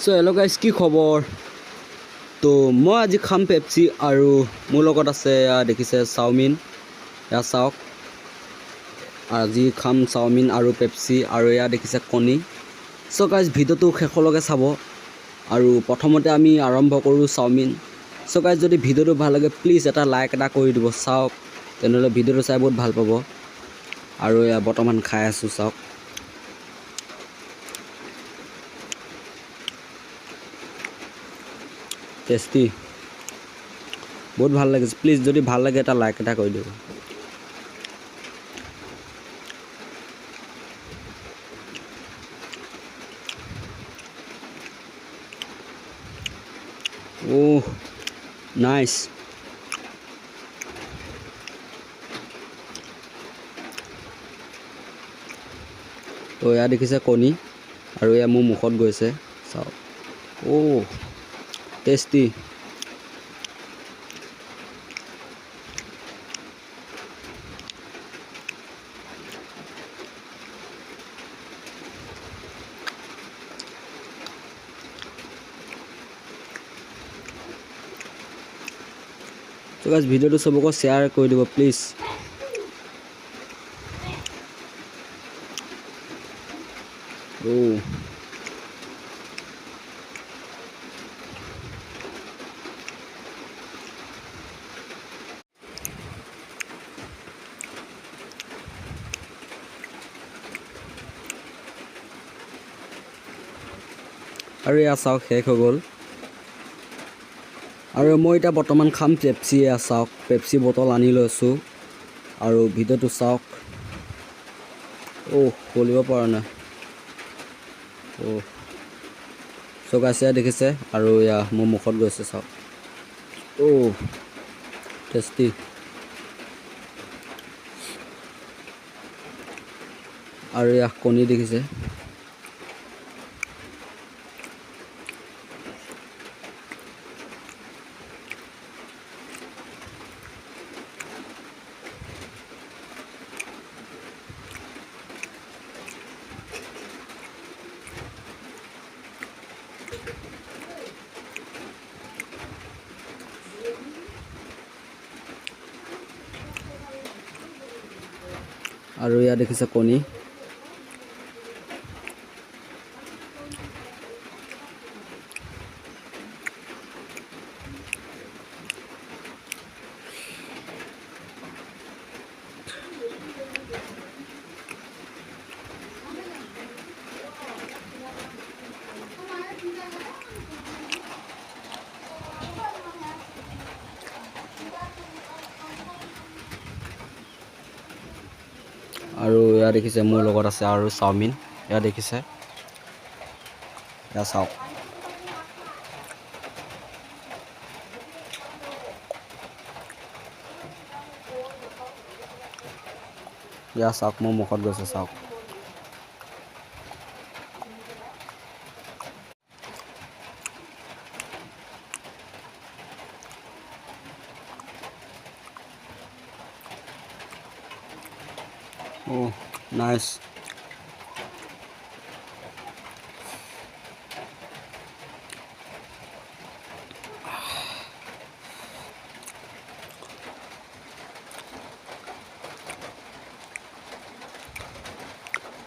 So hello' guys কি খবৰ তো মই আজি খাম পেপচি আৰু মোৰ লগত আছে দেখিছে চাওমিন এয়া চাওক আজি খাম চাওমিন আৰু পেপচি আৰু এয়া দেখিছে কণী সো গাইজ ভিডিঅ'টো শেষলৈকে চাব আৰু প্ৰথমতে আমি আৰম্ভ কৰোঁ চাওমিন সো গাইজ যদি ভিডিঅ'টো ভাল লাগে প্লিজ এটা লাইক এটা কৰি দিব চাওক তেনেহ'লে ভিডিঅ'টো চাই বহুত ভাল পাব আৰু এয়া বৰ্তমান খাই আছোঁ চাওক টেষ্টি বহুত ভাল লাগিছে প্লিজ যদি ভাল লাগে এটা লাইক এটা কৰি দিব Oh, nice. তো এয়া দেখিছে কণী আৰু এয়া মোৰ মুখত গৈছে চাওক টেষ্টি তো গাইজ ভিডিঅ'টো চবকে শ্বেয়াৰ কৰি দিব প্লিজ আৰু এয়া চাওক শেষ হৈ গ'ল আৰু মই এতিয়া বৰ্তমান খাম পেপচি এয়া চাওক পেপচি বটল আনি লৈছোঁ আৰু ভিডিঅ'টো চাওক খুলিব পৰা নাই চগাইছে দেখিছে আৰু এয়া মোৰ মুখত গৈছে চাওক টেষ্টি আৰু এয়া কণী দেখিছে আৰু এয়া দেখিছে কণী আৰু এয়া দেখিছে মোৰ লগত আছে আৰু চাওমিন এয়া দেখিছে এয়া চাওক এয়া চাওক মোৰ মুখত গৈছে চাওক নাইচ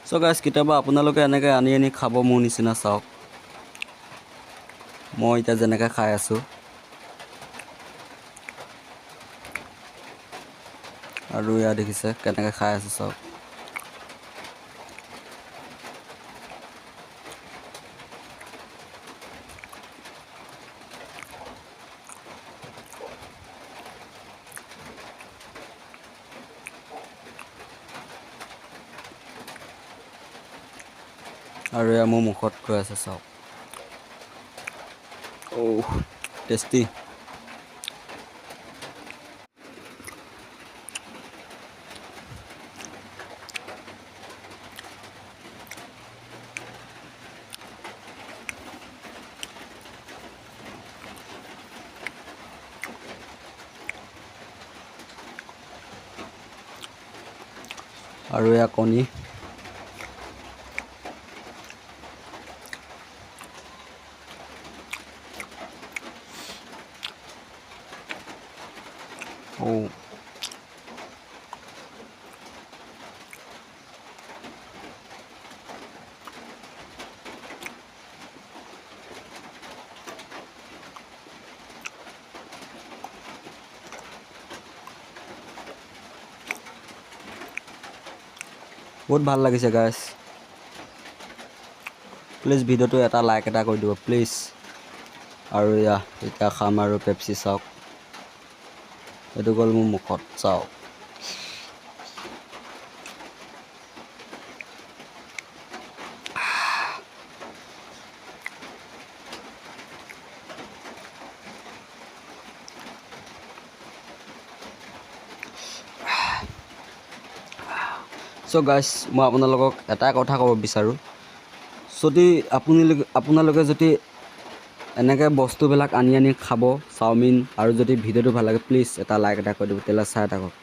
চ' গাইজ কেতিয়াবা আপোনালোকে এনেকৈ আনি খাব মোৰ নিচিনা চাওক মই এতিয়া যেনেকৈ খাই আছোঁ আৰু এয়া দেখিছে কেনেকৈ খাই আছোঁ চাওক আৰু এয়া মোৰ মুখত গৈ আছে চাওক টেষ্টি আৰু এয়া কণী Oh. বহুত ভাল লাগিছে গাইছ প্লিজ ভিডিঅ'টো এটা লাইক এটা কৰি দিব প্লিজ আৰু এতিয়া খাম আৰু পেপচি চাওক এইটো গ'ল মোৰ মুখত চাওক চ' গাইছ মই আপোনালোকক এটা কথা ক'ব বিচাৰোঁ যদি আপোনালোকে যদি এনেকৈ বস্তুবিলাক আনি খাব চাওমিন আৰু যদি ভিডিঅ'টো ভাল লাগে প্লিজ এটা লাইক এটা কৰি দিব তেতিয়াহ'লে চাই থাকক